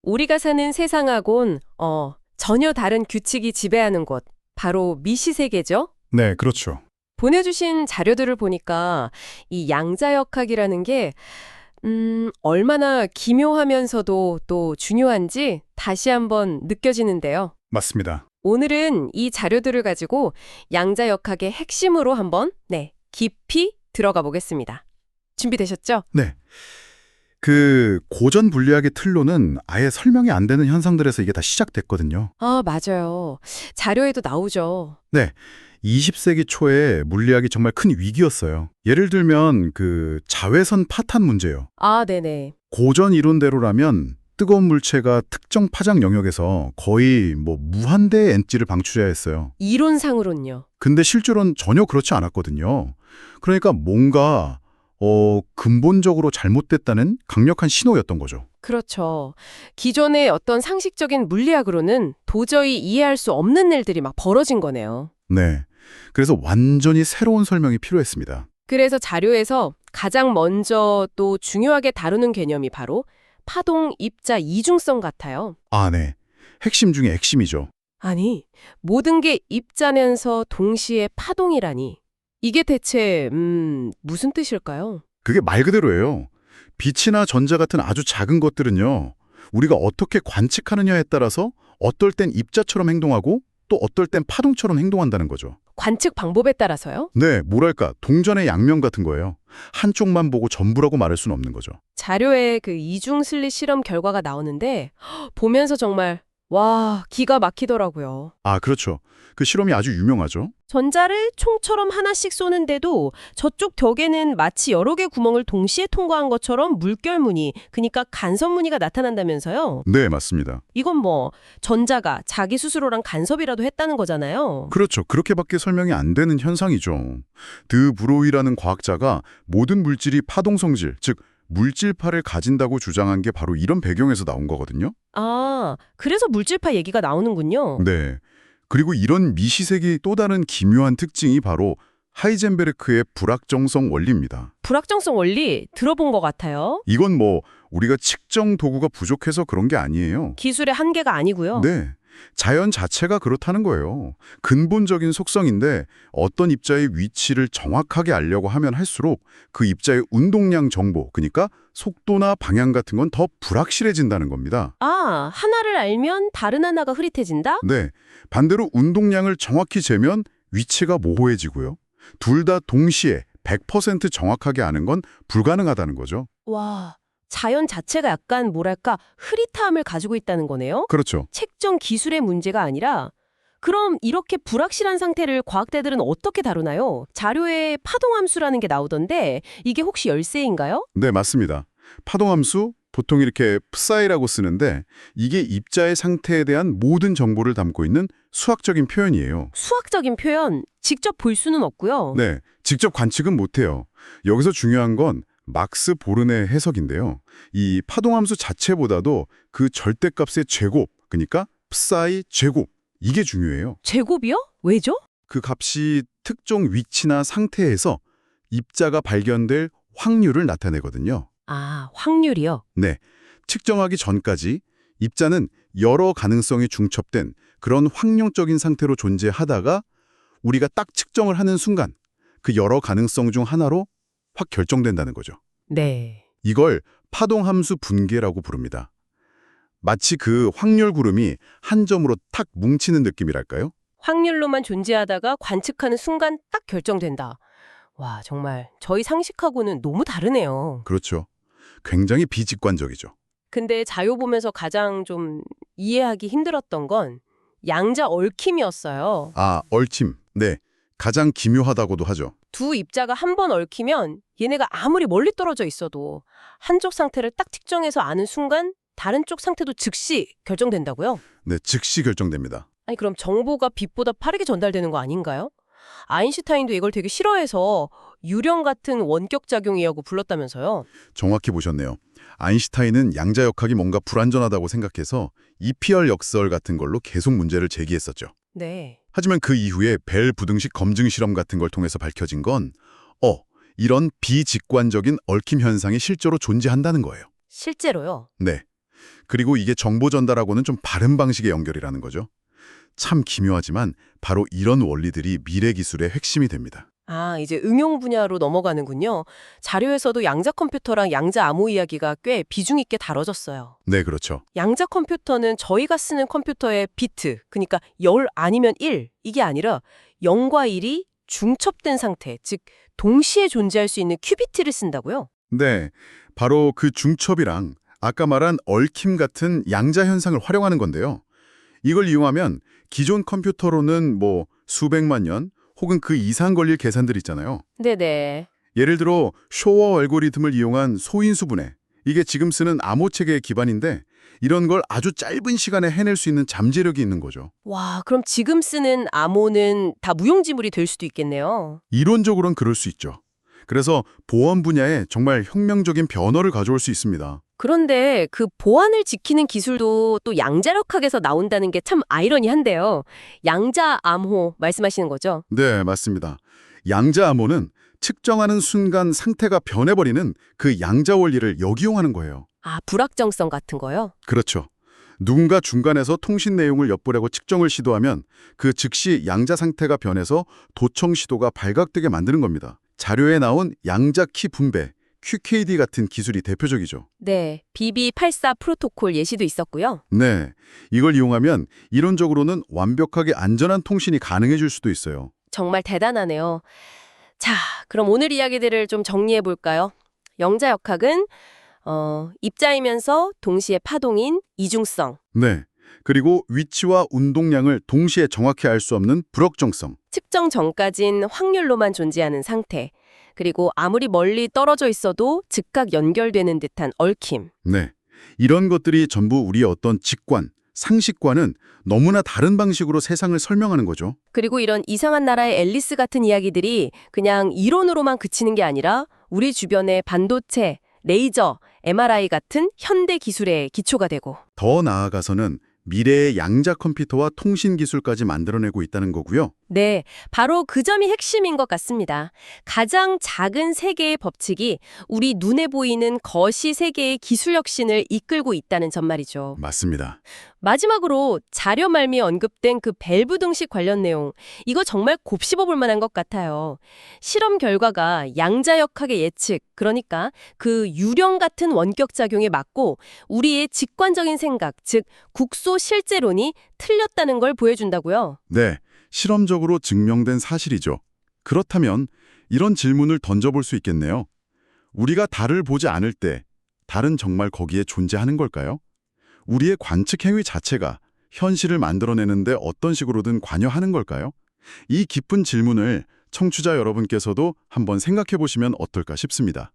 우리가 사는 세상하곤 전혀 다른 규칙이 지배하는 곳, 바로 미시세계죠. 네, 그렇죠. 보내주신 자료들을 보니까 이 양자역학이라는 게 얼마나 기묘하면서도 또 중요한지 다시 한번 느껴지는데요. 맞습니다. 오늘은 이 자료들을 가지고 양자역학의 핵심으로 한번 깊이 들어가 보겠습니다. 준비되셨죠? 네. 그 고전 물리학의 틀로는 아예 설명이 안 되는 현상들에서 이게 다 시작됐거든요. 아, 맞아요. 자료에도 나오죠. 네. 20세기 초에 물리학이 정말 큰 위기였어요. 예를 들면 그 자외선 파탄 문제요. 아, 네네. 고전 이론대로라면 뜨거운 물체가 특정 파장 영역에서 거의 무한대의 엔지를 방출해야 했어요. 이론상으론요. 근데 실제로는 전혀 그렇지 않았거든요. 그러니까 뭔가 근본적으로 잘못됐다는 강력한 신호였던 거죠. 그렇죠. 기존의 어떤 상식적인 물리학으로는 도저히 이해할 수 없는 일들이 막 벌어진 거네요. 네. 그래서 완전히 새로운 설명이 필요했습니다. 그래서 자료에서 가장 먼저 또 중요하게 다루는 개념이 바로 파동 입자 이중성 같아요. 아, 네. 핵심 중에 핵심이죠. 아니, 모든 게 입자면서 동시에 파동이라니. 이게 대체 무슨 뜻일까요? 그게 말 그대로예요. 빛이나 전자 같은 아주 작은 것들은요. 우리가 어떻게 관측하느냐에 따라서 어떨 땐 입자처럼 행동하고 또 어떨 땐 파동처럼 행동한다는 거죠. 관측 방법에 따라서요? 네, 뭐랄까 동전의 양면 같은 거예요. 한쪽만 보고 전부라고 말할 수는 없는 거죠. 자료에 그 이중 슬릿 실험 결과가 나오는데 보면서 정말 와, 기가 막히더라고요. 아, 그렇죠. 그 실험이 아주 유명하죠. 전자를 총처럼 하나씩 쏘는데도 저쪽 벽에는 마치 여러 개 구멍을 동시에 통과한 것처럼 물결무늬, 그러니까 간섭무늬가 나타난다면서요. 네, 맞습니다. 이건 뭐 전자가 자기 스스로랑 간섭이라도 했다는 거잖아요. 그렇죠. 그렇게밖에 설명이 안 되는 현상이죠. 드 브로이라는 과학자가 모든 물질이 파동성질, 즉 물질파를 가진다고 주장한 게 바로 이런 배경에서 나온 거거든요. 아, 그래서 물질파 얘기가 나오는군요. 네. 그리고 이런 미시색의 또 다른 기묘한 특징이 바로 하이젠베르크의 불확정성 원리입니다. 불확정성 원리 들어본 것 같아요. 이건 우리가 측정 도구가 부족해서 그런 게 아니에요. 기술의 한계가 아니고요. 네. 자연 자체가 그렇다는 거예요. 근본적인 속성인데 어떤 입자의 위치를 정확하게 알려고 하면 할수록 그 입자의 운동량 정보, 그러니까 속도나 방향 같은 건 더 불확실해진다는 겁니다. 아, 하나를 알면 다른 하나가 흐릿해진다? 네. 반대로 운동량을 정확히 재면 위치가 모호해지고요. 둘 다 동시에 100% 정확하게 아는 건 불가능하다는 거죠. 와, 자연 자체가 약간 뭐랄까 흐릿함을 가지고 있다는 거네요? 그렇죠. 책정 기술의 문제가 아니라 그럼 이렇게 불확실한 상태를 과학자들은 어떻게 다루나요? 자료에 파동함수라는 게 나오던데 이게 혹시 열쇠인가요? 네, 맞습니다. 파동함수, 보통 이렇게 psi라고 쓰는데 이게 입자의 상태에 대한 모든 정보를 담고 있는 수학적인 표현이에요. 수학적인 표현, 직접 볼 수는 없고요. 네, 직접 관측은 못해요. 여기서 중요한 건 막스 보른의 해석인데요. 이 파동함수 자체보다도 그 절대값의 제곱, 그러니까 psi 제곱, 이게 중요해요. 제곱이요? 왜죠? 그 값이 특정 위치나 상태에서 입자가 발견될 확률을 나타내거든요. 아, 확률이요? 네, 측정하기 전까지 입자는 여러 가능성이 중첩된 그런 확률적인 상태로 존재하다가 우리가 딱 측정을 하는 순간 그 여러 가능성 중 하나로 확 결정된다는 거죠. 네. 이걸 파동함수 분계라고 부릅니다. 마치 그 확률 구름이 한 점으로 탁 뭉치는 느낌이랄까요? 확률로만 존재하다가 관측하는 순간 딱 결정된다. 와, 정말 저희 상식하고는 너무 다르네요. 그렇죠. 굉장히 비직관적이죠. 근데 자료 보면서 가장 좀 이해하기 힘들었던 건 양자 얽힘이었어요. 아, 얽힘. 네, 가장 기묘하다고도 하죠. 두 입자가 한 번 얽히면 얘네가 아무리 멀리 떨어져 있어도 한쪽 상태를 딱 측정해서 아는 순간 다른 쪽 상태도 즉시 결정된다고요? 네, 즉시 결정됩니다. 아니 그럼 정보가 빛보다 빠르게 전달되는 거 아닌가요? 아인슈타인도 이걸 되게 싫어해서 유령 같은 원격 작용이라고 불렀다면서요? 정확히 보셨네요. 아인슈타인은 양자역학이 뭔가 불완전하다고 생각해서 EPR 역설 같은 걸로 계속 문제를 제기했었죠. 네. 하지만 그 이후에 벨 부등식 검증 실험 같은 걸 통해서 밝혀진 건 이런 비직관적인 얽힘 현상이 실제로 존재한다는 거예요. 실제로요? 네. 그리고 이게 정보 전달하고는 좀 바른 방식의 연결이라는 거죠. 참 기묘하지만 바로 이런 원리들이 미래 기술의 핵심이 됩니다. 아, 이제 응용 분야로 넘어가는군요. 자료에서도 양자 컴퓨터랑 양자 암호 이야기가 꽤 비중 있게 다뤄졌어요. 네, 그렇죠. 양자 컴퓨터는 저희가 쓰는 컴퓨터의 비트, 그러니까 0 아니면 1, 이게 아니라 0과 1이 중첩된 상태, 즉 동시에 존재할 수 있는 큐비트를 쓴다고요? 네, 바로 그 중첩이랑 아까 말한 얽힘 같은 양자 현상을 활용하는 건데요. 이걸 이용하면 기존 컴퓨터로는 뭐 수백만 년 혹은 그 이상 걸릴 계산들 있잖아요. 네네. 예를 들어 쇼어 알고리즘을 이용한 소인수분해. 이게 지금 쓰는 암호 체계의 기반인데 이런 걸 아주 짧은 시간에 해낼 수 있는 잠재력이 있는 거죠. 와, 그럼 지금 쓰는 암호는 다 무용지물이 될 수도 있겠네요. 이론적으로는 그럴 수 있죠. 그래서 보안 분야에 정말 혁명적인 변화를 가져올 수 있습니다. 그런데 그 보안을 지키는 기술도 또 양자역학에서 나온다는 게 참 아이러니한데요. 양자 암호 말씀하시는 거죠? 네, 맞습니다. 양자 암호는 측정하는 순간 상태가 변해버리는 그 양자 원리를 역이용하는 거예요. 아, 불확정성 같은 거요? 그렇죠. 누군가 중간에서 통신 내용을 엿보려고 측정을 시도하면 그 즉시 양자 상태가 변해서 도청 시도가 발각되게 만드는 겁니다. 자료에 나온 양자 키 분배, QKD 같은 기술이 대표적이죠. 네, BB84 프로토콜 예시도 있었고요. 네, 이걸 이용하면 이론적으로는 완벽하게 안전한 통신이 가능해질 수도 있어요. 정말 대단하네요. 자, 그럼 오늘 이야기들을 좀 정리해 볼까요? 영자역학은 입자이면서 동시에 파동인 이중성, 네, 그리고 위치와 운동량을 동시에 정확히 알 수 없는 불확정성. 측정 전까진 확률로만 존재하는 상태, 그리고 아무리 멀리 떨어져 있어도 즉각 연결되는 듯한 얽힘. 네, 이런 것들이 전부 우리의 어떤 직관, 상식과는 너무나 다른 방식으로 세상을 설명하는 거죠. 그리고 이런 이상한 나라의 앨리스 같은 이야기들이 그냥 이론으로만 그치는 게 아니라 우리 주변의 반도체, 레이저, MRI 같은 현대 기술의 기초가 되고. 더 나아가서는 미래의 양자 컴퓨터와 통신 기술까지 만들어내고 있다는 거고요. 네, 바로 그 점이 핵심인 것 같습니다. 가장 작은 세계의 법칙이 우리 눈에 보이는 거시 세계의 기술 혁신을 이끌고 있다는 점 말이죠. 맞습니다. 마지막으로 자료 말미에 언급된 그 밸브 등식 관련 내용, 이거 정말 곱씹어 볼 만한 것 같아요. 실험 결과가 양자역학의 예측, 그러니까 그 유령 같은 원격 작용에 맞고 우리의 직관적인 생각, 즉 국소 실제론이 틀렸다는 걸 보여준다고요. 네, 실험적으로 증명된 사실이죠. 그렇다면 이런 질문을 던져볼 수 있겠네요. 우리가 달을 보지 않을 때 달은 정말 거기에 존재하는 걸까요? 우리의 관측 행위 자체가 현실을 만들어내는데 어떤 식으로든 관여하는 걸까요? 이 깊은 질문을 청취자 여러분께서도 한번 생각해 보시면 어떨까 싶습니다.